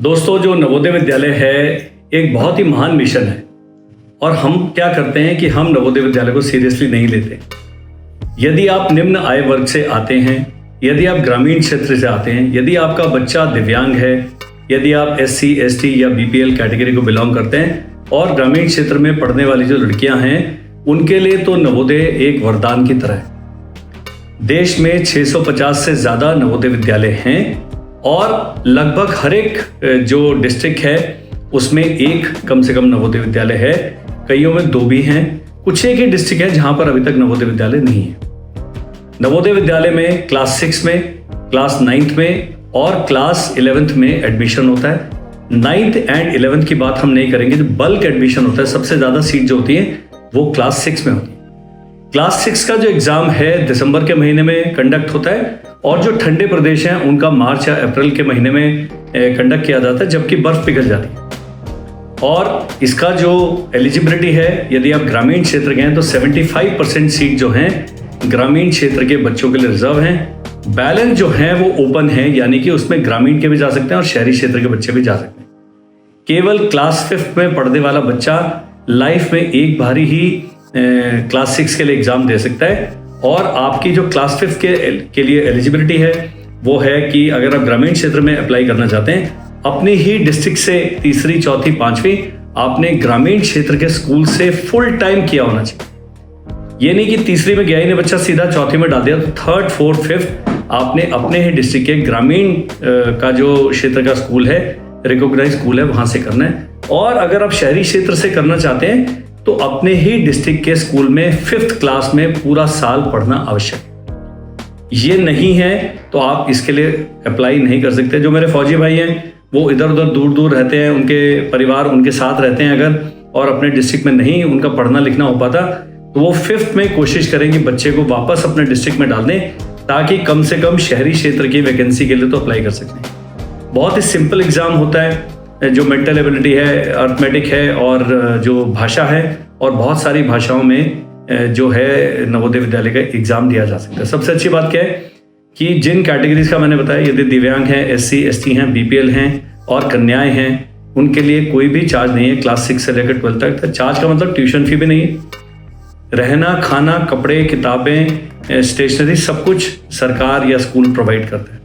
दोस्तों, जो नवोदय विद्यालय है एक बहुत ही महान मिशन है और हम क्या करते हैं कि हम नवोदय विद्यालय को सीरियसली नहीं लेते। यदि आप निम्न आय वर्ग से आते हैं, यदि आप ग्रामीण क्षेत्र से आते हैं, यदि आपका बच्चा दिव्यांग है, यदि आप SC, ST या BPL कैटेगरी को बिलोंग करते हैं और ग्रामीण क्षेत्र में पढ़ने वाली जो लड़कियां हैं उनके लिए तो नवोदय एक वरदान की तरह है। देश में 650 से ज़्यादा नवोदय विद्यालय हैं और लगभग हर एक जो डिस्ट्रिक्ट है उसमें एक कम से कम नवोदय विद्यालय है, कईयों में 2 भी हैं, कुछ एक ही डिस्ट्रिक्ट है जहां पर अभी तक नवोदय विद्यालय नहीं है। नवोदय विद्यालय में क्लास 6 में, क्लास 9th में और क्लास 11th में एडमिशन होता है। 9th एंड 11th की बात हम नहीं करेंगे, जो बल्क एडमिशन होता है, सबसे ज़्यादा सीट जो होती है वो क्लास 6 में होती है। क्लास 6 का जो एग्ज़ाम है दिसंबर के महीने में कंडक्ट होता है और जो ठंडे प्रदेश हैं उनका मार्च या अप्रैल के महीने में कंडक्ट किया जाता है, जबकि बर्फ़ पिघल जाती है। और इसका जो एलिजिबिलिटी है, यदि आप ग्रामीण क्षेत्र के हैं तो 75% सीट जो हैं ग्रामीण क्षेत्र के बच्चों के लिए रिजर्व हैं। बैलेंस जो हैं वो ओपन है, यानी कि उसमें ग्रामीण के भी जा सकते हैं और शहरी क्षेत्र के बच्चे भी जा सकते हैं। केवल क्लास 5 में पढ़ने वाला बच्चा लाइफ में एक बारी ही क्लास 6 के लिए एग्ज़ाम दे सकता है और आपकी जो क्लास 5 के लिए एलिजिबिलिटी है वो है कि अगर आप ग्रामीण क्षेत्र में अप्लाई करना चाहते हैं, अपनी ही डिस्ट्रिक्ट से तीसरी, चौथी, 5वीं आपने ग्रामीण क्षेत्र के स्कूल से फुल टाइम किया होना चाहिए। ये नहीं कि तीसरी में गया ही नहीं बच्चा, सीधा चौथी में डाल दिया, तो 3rd, 4th, 5th आपने अपने ही डिस्ट्रिक्ट के ग्रामीण का जो क्षेत्र का स्कूल है, रिकॉग्नाइज स्कूल है, वहाँ से करना है। और अगर आप शहरी क्षेत्र से करना चाहते हैं तो अपने ही डिस्ट्रिक्ट के स्कूल में 5th क्लास में पूरा साल पढ़ना आवश्यक है। ये नहीं है तो आप इसके लिए अप्लाई नहीं कर सकते। जो मेरे फौजी भाई हैं वो इधर उधर दूर दूर रहते हैं, उनके परिवार उनके साथ रहते हैं अगर, और अपने डिस्ट्रिक्ट में नहीं उनका पढ़ना लिखना हो पाता, तो वो 5th में कोशिश करें कि बच्चे को वापस अपने डिस्ट्रिक्ट में डाल दें ताकि कम से कम शहरी क्षेत्र की वैकेंसी के लिए तो अप्लाई कर सकते हैं। बहुत ही सिंपल एग्ज़ाम होता है, जो मेंटल एबिलिटी है, अर्थमेटिक है और जो भाषा है, और बहुत सारी भाषाओं में जो है नवोदय विद्यालय का एग्ज़ाम दिया जा सकता है। सबसे अच्छी बात क्या है कि जिन कैटेगरीज का मैंने बताया, यदि दिव्यांग हैं, SC, ST हैं, BPL हैं और कन्याएं हैं, उनके लिए कोई भी चार्ज नहीं है क्लास 6 से लेकर 12 तक। तो चार्ज का मतलब ट्यूशन फी भी नहीं है, रहना, खाना, कपड़े, किताबें, स्टेशनरी सब कुछ सरकार या स्कूल प्रोवाइड करते हैं।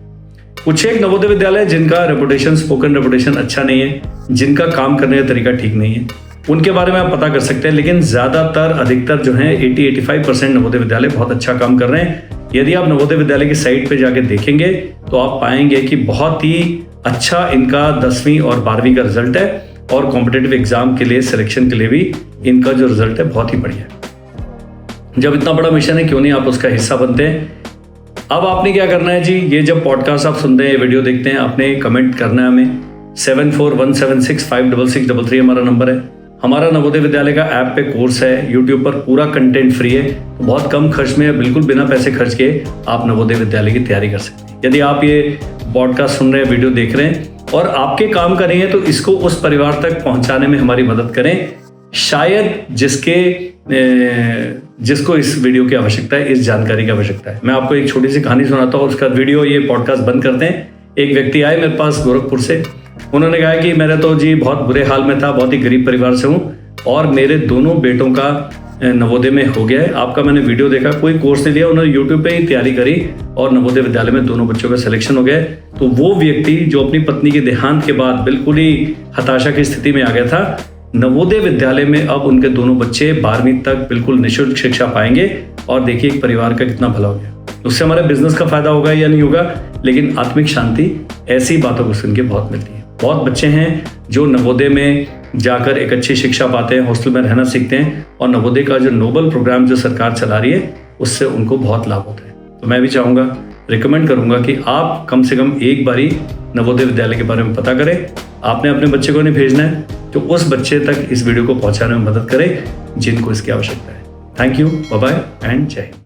कुछ एक नवोदय विद्यालय जिनका रेपुटेशन, स्पोकन रेपुटेशन अच्छा नहीं है, जिनका काम करने का तरीका ठीक नहीं है, उनके बारे में आप पता कर सकते हैं, लेकिन ज़्यादातर अधिकतर जो हैं 80-85% नवोदय विद्यालय बहुत अच्छा काम कर रहे हैं। यदि आप नवोदय विद्यालय की साइट पे जाके देखेंगे तो आप पाएंगे कि बहुत ही अच्छा इनका 10वीं और 12वीं का रिजल्ट है और कॉम्पिटिटिव एग्जाम के लिए, सिलेक्शन के लिए भी इनका जो रिजल्ट है बहुत ही बढ़िया है। जब इतना बड़ा मिशन है, क्यों नहीं आप उसका हिस्सा बनते हैं। अब आपने क्या करना है जी, ये जब पॉडकास्ट आप सुनते हैं, वीडियो देखते हैं, आपने कमेंट करना है हमें। 7417656633 हमारा नंबर है। हमारा नवोदय विद्यालय का ऐप पे कोर्स है, यूट्यूब पर पूरा कंटेंट फ्री है, तो बहुत कम खर्च में, बिल्कुल बिना पैसे खर्च किए आप नवोदय विद्यालय की तैयारी कर सकते हैं। यदि आप ये पॉडकास्ट सुन रहे हैं, वीडियो देख रहे हैं और आपके काम कर रही हैं, तो इसको उस परिवार तक पहुँचाने में हमारी मदद करें, शायद जिसको इस वीडियो की आवश्यकता है, इस जानकारी की आवश्यकता है। मैं आपको एक छोटी सी कहानी सुनाता हूँ, उसका वीडियो, ये पॉडकास्ट बंद करते हैं। एक व्यक्ति आए मेरे पास गोरखपुर से, उन्होंने कहा कि मेरा तो जी बहुत बुरे हाल में था, बहुत ही गरीब परिवार से हूँ और मेरे दोनों बेटों का नवोदय में हो गया है। आपका मैंने वीडियो देखा, कोई कोर्स नहीं लिया, उन्होंने यूट्यूब पे ही तैयारी करी और नवोदय विद्यालय में दोनों बच्चों का सिलेक्शन हो गया है। तो वो व्यक्ति जो अपनी पत्नी के देहांत के बाद बिल्कुल ही हताशा की स्थिति में आ गया था, नवोदय विद्यालय में अब उनके दोनों बच्चे 12वीं तक बिल्कुल निःशुल्क शिक्षा पाएंगे और देखिए एक परिवार का कितना भला हो गया। उससे हमारे बिजनेस का फायदा होगा या नहीं होगा, लेकिन आत्मिक शांति ऐसी बातों को सुन के बहुत मिलती है। बहुत बच्चे हैं जो नवोदय में जाकर एक अच्छी शिक्षा पाते हैं, हॉस्टल में रहना सीखते हैं और नवोदय का जो नोबल प्रोग्राम जो सरकार चला रही है उससे उनको बहुत लाभ होता है। तो मैं भी चाहूँगा, रिकमेंड करूँगा कि आप कम से कम एक बारी नवोदय विद्यालय के बारे में पता करें। आपने अपने बच्चे को नहीं भेजना है तो उस बच्चे तक इस वीडियो को पहुँचाने में मदद करें जिनको इसकी आवश्यकता है। Thank you, bye bye and जय हिंद।